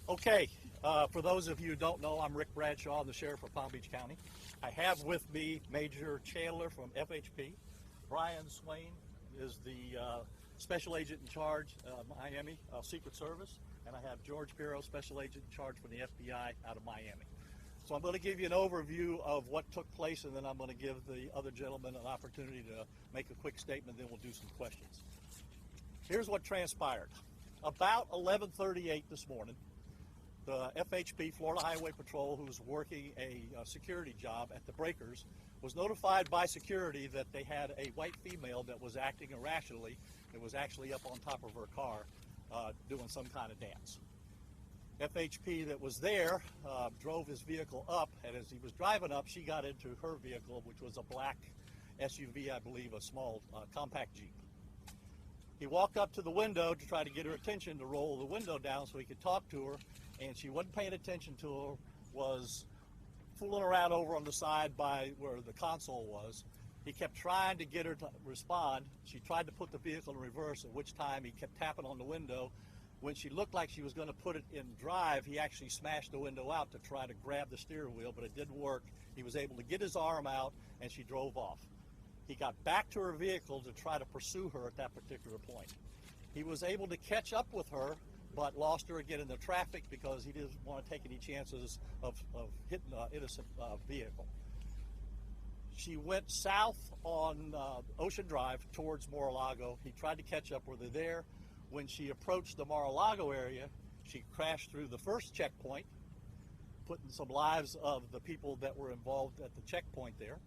Okay, for those of you who don't know, I'm Rick Bradshaw, I'm the Sheriff of Palm Beach County. I have with me Major Chandler from FHP. Brian Swain is the Special Agent in charge of Miami Secret Service. And I have George Pirro, Special Agent in charge for the FBI out of Miami. So I'm going to give you an overview of what took place, and then I'm going to give the other gentleman an opportunity to make a quick statement, then we'll do some questions. Here's what transpired. About 11:38 this morning, the FHP, Florida Highway Patrol, who's working a security job at the breakers, was notified by security that they had a white female that was acting irrationally. It was actually up on top of her car doing some kind of dance. FHP that was there drove his vehicle up, and as he was driving up, she got into her vehicle, which was a black SUV, I believe, a small compact Jeep. He walked up to the window to try to get her attention to roll the window down so he could talk to her, and she wasn't paying attention to her, was fooling around over on the side by where the console was. He kept trying to get her to respond. She tried to put the vehicle in reverse, at which time he kept tapping on the window. When she looked like she was going to put it in drive, he actually smashed the window out to try to grab the steering wheel, but it didn't work. He was able to get his arm out, and she drove off. He got back to her vehicle to try to pursue her at that particular point. He was able to catch up with her, but lost her again in the traffic because he didn't want to take any chances of hitting an innocent vehicle. She went south on Ocean Drive towards Mar-A-Lago. He tried to catch up with her there. When she approached the Mar-A-Lago area, she crashed through the first checkpoint, putting some lives of the people that were involved at the checkpoint there.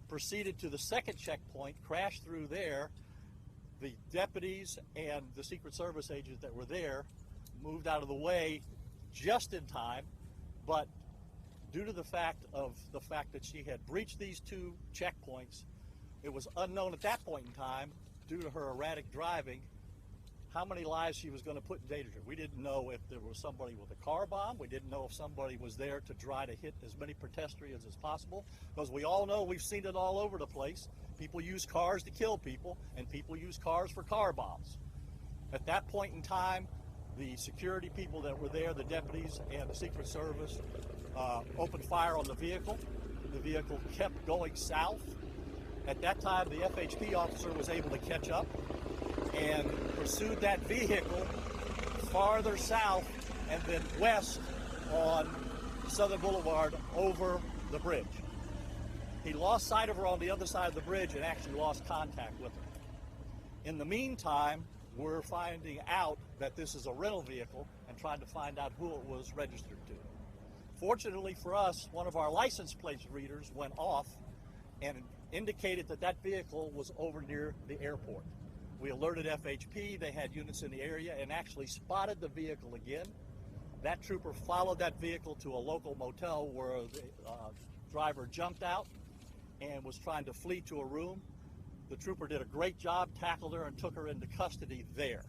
Proceeded to the second checkpoint, crashed through there. The deputies and the Secret Service agents that were there moved out of the way just in time, but due to the fact that she had breached these two checkpoints, it was unknown at that point in time, due to her erratic driving, how many lives she was going to put in danger. We didn't know if there was somebody with a car bomb. We didn't know if somebody was there to try to hit as many pedestrians as possible, because we all know, we've seen it all over the place. People use cars to kill people, and people use cars for car bombs. At that point in time, the security people that were there, the deputies and the Secret Service, opened fire on the vehicle. The vehicle kept going south. At that time, the FHP officer was able to catch up and pursued that vehicle farther south and then west on Southern Boulevard over the bridge. He lost sight of her on the other side of the bridge and actually lost contact with her. In the meantime, we're finding out that this is a rental vehicle and trying to find out who it was registered to. Fortunately for us, one of our license plate readers went off and indicated that that vehicle was over near the airport. We alerted FHP, they had units in the area, and actually spotted the vehicle again. That trooper followed that vehicle to a local motel where the driver jumped out and was trying to flee to a room. The trooper did a great job, tackled her, and took her into custody there.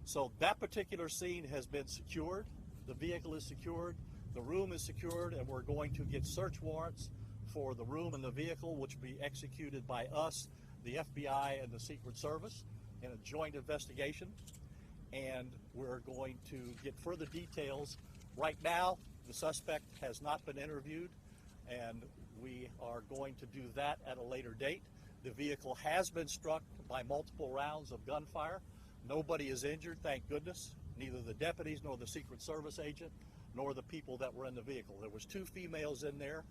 So that particular scene has been secured. The vehicle is secured, the room is secured, and we're going to get search warrants for the room and the vehicle, which will be executed by us, the FBI, and the Secret Service in a joint investigation. And we're going to get further details. Right now, the suspect has not been interviewed, and we are going to do that at a later date. The vehicle has been struck by multiple rounds of gunfire. Nobody is injured, thank goodness. Neither the deputies nor the Secret Service agent nor the people that were in the vehicle. There was two females in there.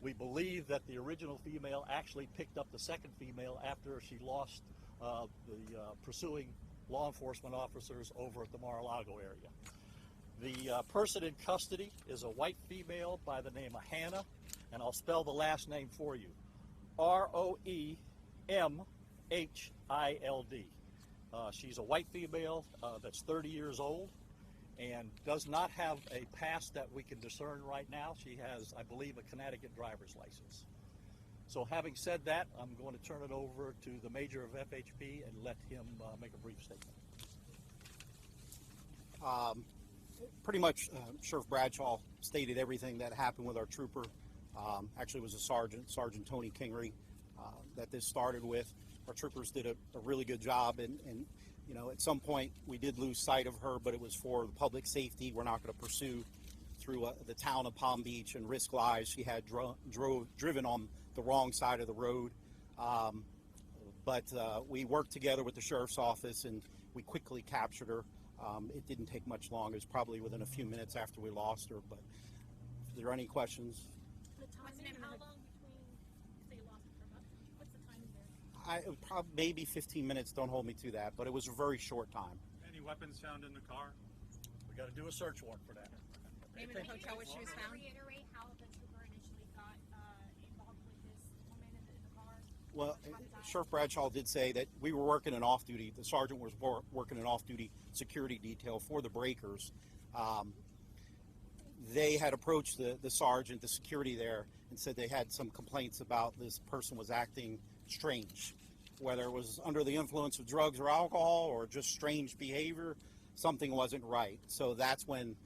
We believe that the original female actually picked up the second female after she lost the pursuing law enforcement officers over at the Mar-A-Lago area. The person in custody is a white female by the name of Hannah, and I'll spell the last name for you. Roemhild. She's a white female that's 30 years old and does not have a past that we can discern right now. She has, I believe, a Connecticut driver's license. So having said that, I'm going to turn it over to the Major of FHP and let him make a brief statement. Pretty much Sheriff Bradshaw stated everything that happened with our trooper. Actually, it was a Sergeant Tony Kingery, that this started with. Our troopers did a really good job in You know, at some point we did lose sight of her, but it was for the public safety. We're not going to pursue through the town of Palm Beach and risk lives. She had driven on the wrong side of the road. But we worked together with the sheriff's office and we quickly captured her. It didn't take much long. It was probably within a few minutes after we lost her. But if there are any questions? The timing, how long between, say you lost it for about, what's the timing there? Probably maybe 15 minutes. Don't hold me to that, but it was a very short time. Any weapons found in the car? We got to do a search warrant for that. Name of the hotel where she was found? Reiterate how the trooper initially got involved with this woman in the car? Well, Sheriff Bradshaw did say that we were working an off-duty. The sergeant was working an off-duty security detail for the breakers. They had approached the sergeant, the security there, and said they had some complaints about this person was acting strange. Whether it was under the influence of drugs or alcohol or just strange behavior, something wasn't right. So that's when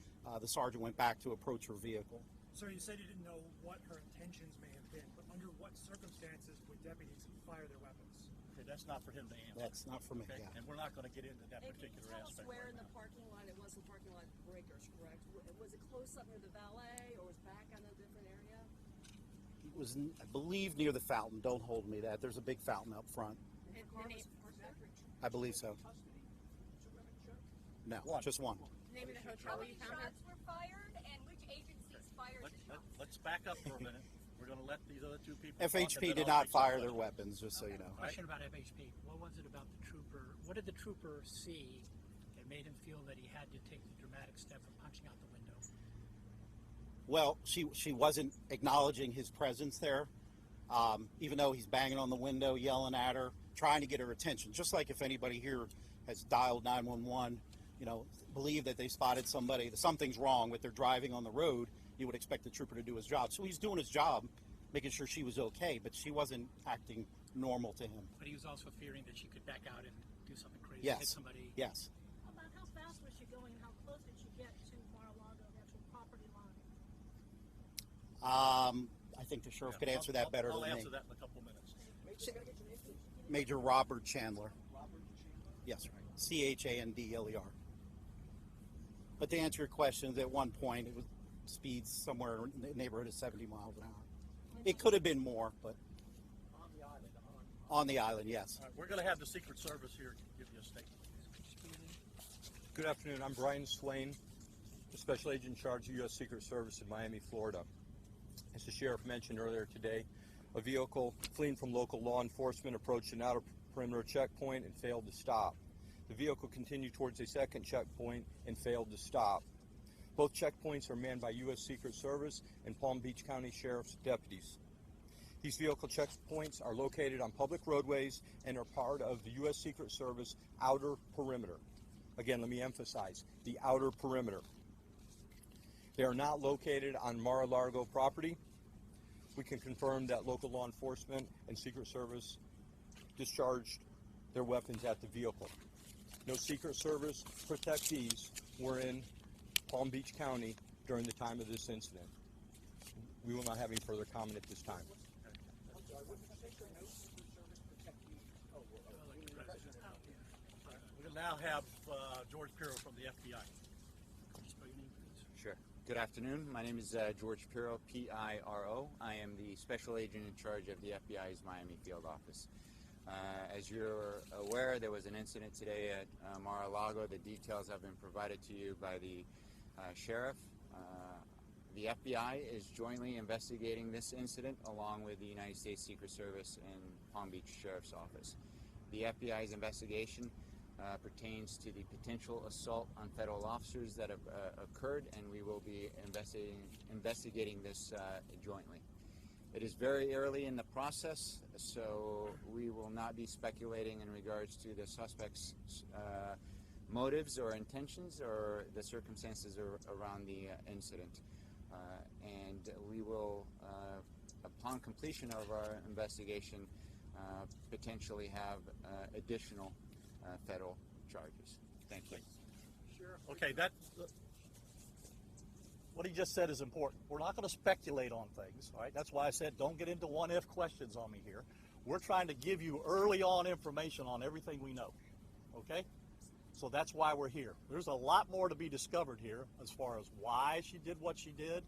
the sergeant went back to approach her vehicle. Sir, you said you didn't know what her intentions may have been, but under what circumstances would deputies fire their weapons? Okay, that's not for him to answer. That's not for me. Okay? Yeah. And we're not going to get into that particular Tell us aspect. where right in the now. parking lot, it wasn't parking lot breakers, correct? Was it close up near the valet or was back on a different area? It was, I believe, near the fountain. Don't hold me to that. There's a big fountain up front. And the name, I believe so. No, One. just one. name of the hotel where you found her? Shots were fired, and which agencies fired the shots? Let's back up for a minute. We're going to let these other two people talk, FHP and did then I'll not make some fire their questions. weapons, just so you know. Question about FHP. What was it about the trooper? What did the trooper see that made him feel that he had to take the dramatic step of punching out the window? Well, she wasn't acknowledging his presence there, even though he's banging on the window, yelling at her, trying to get her attention. Just like if anybody here has dialed 911, you know, believe that they spotted somebody, that something's wrong with their driving on the road, you would expect the trooper to do his job. So he's doing his job, making sure she was okay, but she wasn't acting normal to him. But he was also fearing that she could back out and do something crazy, Yes. hit somebody. Yes. About how fast was she going and how close did she get to Mar-A-Lago, the actual property line? I think the sheriff Yeah, could answer that better I'll than me. answer that in a couple minutes. Major Robert Chandler. Yes, right. Chandler. But to answer your question, at one point it was speeds somewhere in the neighborhood of 70 miles an hour. It could have been more, but on the island, yes. All right, we're going to have the Secret Service here give you a statement. Good afternoon. I'm Brian Swain, the Special Agent in charge of U.S. Secret Service in Miami, Florida. As the sheriff mentioned earlier today, a vehicle fleeing from local law enforcement approached an outer perimeter checkpoint and failed to stop. The vehicle continued towards a second checkpoint and failed to stop. Both checkpoints are manned by U.S. Secret Service and Palm Beach County Sheriff's deputies. These vehicle checkpoints are located on public roadways and are part of the U.S. Secret Service outer perimeter. Again, let me emphasize, the outer perimeter. They are not located on Mar-A-Lago property. We can confirm that local law enforcement and Secret Service discharged their weapons at the vehicle. No Secret Service protectees were in Palm Beach County during the time of this incident. We will not have any further comment at this time. We'll now have George Pirro from the FBI. Sure. Good afternoon. My name is George Pirro, P-I-R-O. I am the Special Agent in charge of the FBI's Miami Field Office. As you're aware, there was an incident today at Mar-A-Lago. The details have been provided to you by the sheriff. The FBI is jointly investigating this incident along with the United States Secret Service and Palm Beach Sheriff's Office. The FBI's investigation pertains to the potential assault on federal officers that have occurred, and we will be investigating this jointly. It is very early in the process, so we will not be speculating in regards to the suspect's motives or intentions or the circumstances around the incident. And we will, upon completion of our investigation, potentially have additional federal charges. Thank you. Okay, what he just said is important. We're not going to speculate on things, all right? That's why I said don't get into what-if questions on me here. We're trying to give you early on information on everything we know, okay? So that's why we're here. There's a lot more to be discovered here as far as why she did what she did,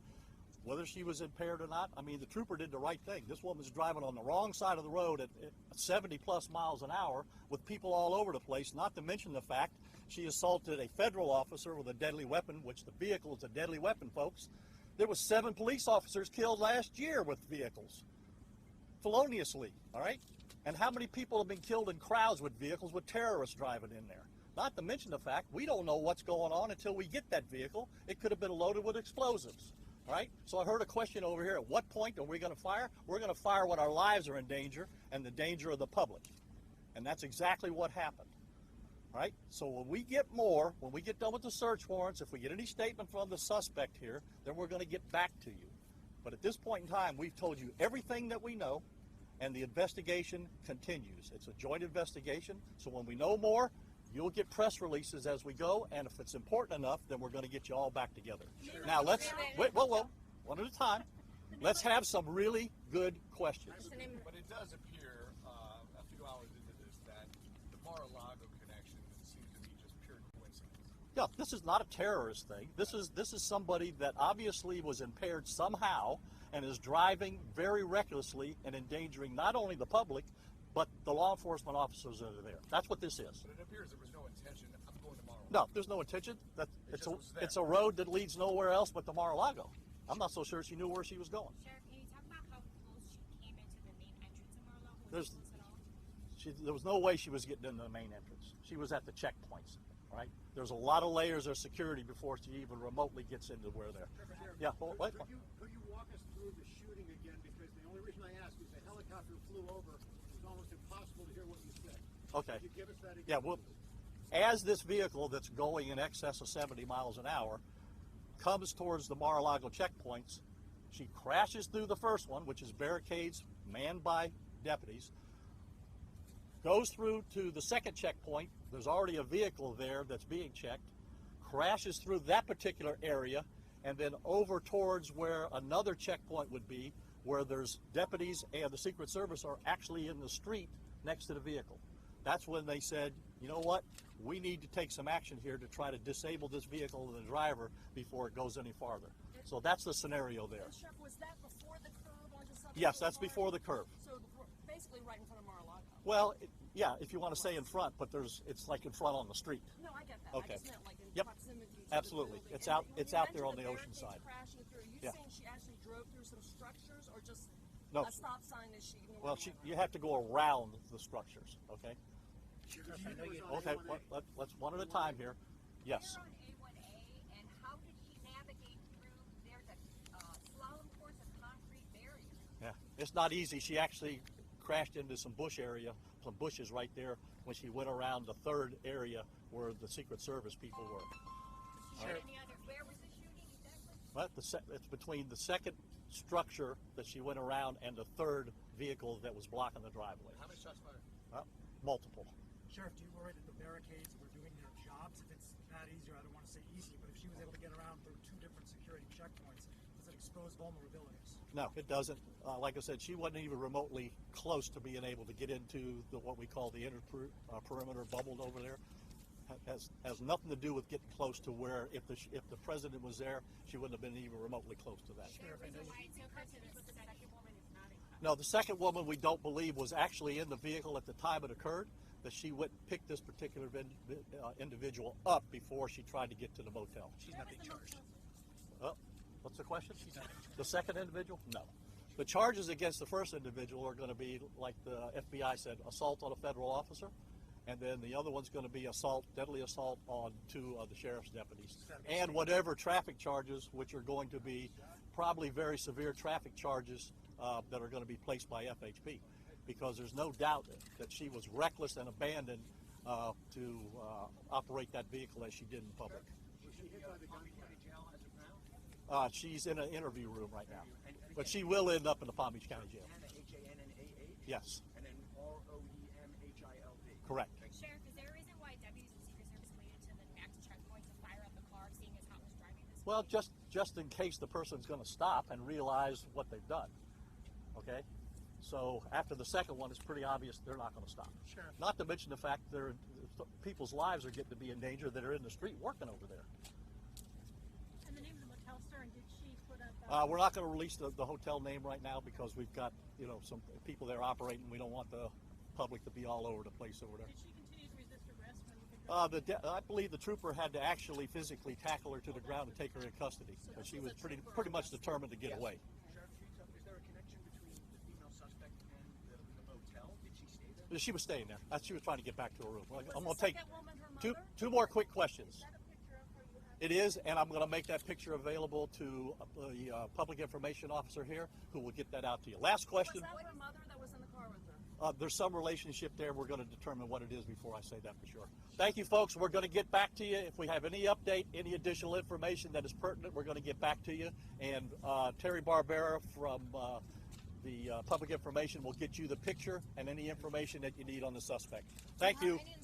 whether she was impaired or not. I mean, the trooper did the right thing. This woman's driving on the wrong side of the road at 70 plus miles an hour with people all over the place, not to mention the fact she assaulted a federal officer with a deadly weapon, which the vehicle is a deadly weapon, folks. There was 7 police officers killed last year with vehicles, feloniously, all right? And how many people have been killed in crowds with vehicles with terrorists driving in there? Not to mention the fact we don't know what's going on until we get that vehicle. It could have been loaded with explosives, all right? So I heard a question over here. At what point are we going to fire? We're going to fire when our lives are in danger and the danger of the public. And that's exactly what happened, all right? So when we get more, when we get done with the search warrants, if we get any statement from the suspect here, then we're going to get back to you. But at this point in time, we've told you everything that we know, and the investigation continues. It's a joint investigation, so when we know more, you'll get press releases as we go, and if it's important enough, then we're going to get you all back together. Now let's, wait, whoa, one at a time. Let's have some really good questions. But it does appear, a few hours into this, that the Mar-A-Lago connection seems to be just pure coincidence. Yeah, this is not a terrorist thing. This is somebody that obviously was impaired somehow and is driving very recklessly and endangering not only the public, but the law enforcement officers that are there. That's what this is. But it appears there was no intention. I'm going to Mar-A-Lago. No, there's no intention. It's a road that leads nowhere else but to Mar-A-Lago. I'm not so sure she knew where she was going. Sheriff, can you talk about how close she came into the main entrance of Mar-A-Lago? Was it close at all? There was no way she was getting into the main entrance. She was at the checkpoints, all right? There's a lot of layers of security before she even remotely gets into where they're. Yeah, wait. Could you walk us through the shooting again? Because the only reason I asked is the helicopter flew over. It was almost impossible to hear what you said. Okay. Could you give us that again? Yeah, well, as this vehicle that's going in excess of 70 miles an hour comes towards the Mar-A-Lago checkpoints, she crashes through the first one, which is barricades manned by deputies, goes through to the second checkpoint. There's already a vehicle there that's being checked, crashes through that particular area, and then over towards where another checkpoint would be, where there's deputies and the Secret Service are actually in the street next to the vehicle. That's when they said, you know what, we need to take some action here to try to disable this vehicle and the driver before it goes any farther. So that's the scenario there. And Sheriff, was that before the curve onto Southern Yes, that's Boulevard? before the curve. So basically right in front of Mar-A-Lago. Well, yeah, if you want to say in front, but it's like in front on the street. No, I get that. Okay. I just meant like in Yep. proximity to Absolutely. the building. It's And out- when it's you out there mentioned on the ocean barricades side. Crashing through, are you Yeah. saying she actually drove through some structures or just No. a stop sign that she ignored? Well, and went you around? have to go around the structures, okay? Sheriff, I know you. Okay, let's one at a time here. Yes. They're on A1A, and how did she navigate through? There's a slalom course of concrete barriers. Yeah, it's not easy. She actually crashed into some bushes right there when she went around the third area where the Secret Service people were. Where was the shooting exactly? But it's between the second structure that she went around and the third vehicle that was blocking the driveway. How many shots fired? Multiple. Sheriff, do you worry that the barricades were doing their jobs? If it's that easier, I don't want to say easy, but if she was able to get around through 2 different security checkpoints, does it expose vulnerabilities? No, it doesn't. Like I said, she wasn't even remotely close to being able to get into what we call the inner perimeter bubbled over there. Has nothing to do with getting close to where if the president was there, she wouldn't have been even remotely close to that. Sheriff, I know you. The second woman is not in. No, the second woman we don't believe was actually in the vehicle at the time it occurred. That she went and picked this particular individual up before she tried to get to the motel. She's not being charged. What's the question? She's not being charged. The second individual? No. The charges against the first individual are going to be, like the FBI said, assault on a federal officer, and then the other one's going to be deadly assault on 2 of the sheriff's deputies, and whatever traffic charges, which are going to be probably very severe traffic charges that are going to be placed by FHP, because there's no doubt that she was reckless and abandoned to operate that vehicle as she did in public. Was she hit by the gunfire? Jail as of now? She's in an interview room right now, but she will end up in the Palm Beach County Jail. H-A-N-N-A-H? Yes, And then R-O-E-M-H-I-L-D. correct. Sheriff, is there a reason why deputies and Secret Service waited to the next checkpoint to fire up the car, seeing as how it was driving this Well, way? just in case the person's going to stop and realize what they've done. Okay, So after the second one, it's pretty obvious they're not going to stop. Sure. Not to mention the fact people's lives are getting to be in danger that are in the street working over there. And the name of the motel, sir, and did she put up? We're not going to release the hotel name right now because we've got some people there operating. We don't want the public to be all over the place over there. Did she continue to resist arrest when you picked her up? I believe the trooper had to actually physically tackle her to the ground and take her in custody. But she was pretty much determined to get away. Sheriff, is there a connection between the female suspect and the motel? Did she stay there? She was staying there. She was trying to get back to her room. I'm going Was to take the second woman her mother? two more quick questions. Is that a picture of her you have? It is, and I'm going to make that picture available to the public information officer here, who will get that out to you. Last question. Was that her mother that was in the car with her? There's some relationship there. We're going to determine what it is before I say that for sure. Thank you, folks. We're going to get back to you. If we have any update, any additional information that is pertinent, we're going to get back to you. And Terry Barbera from the public information will get you the picture and any information that you need on the suspect. Thank you.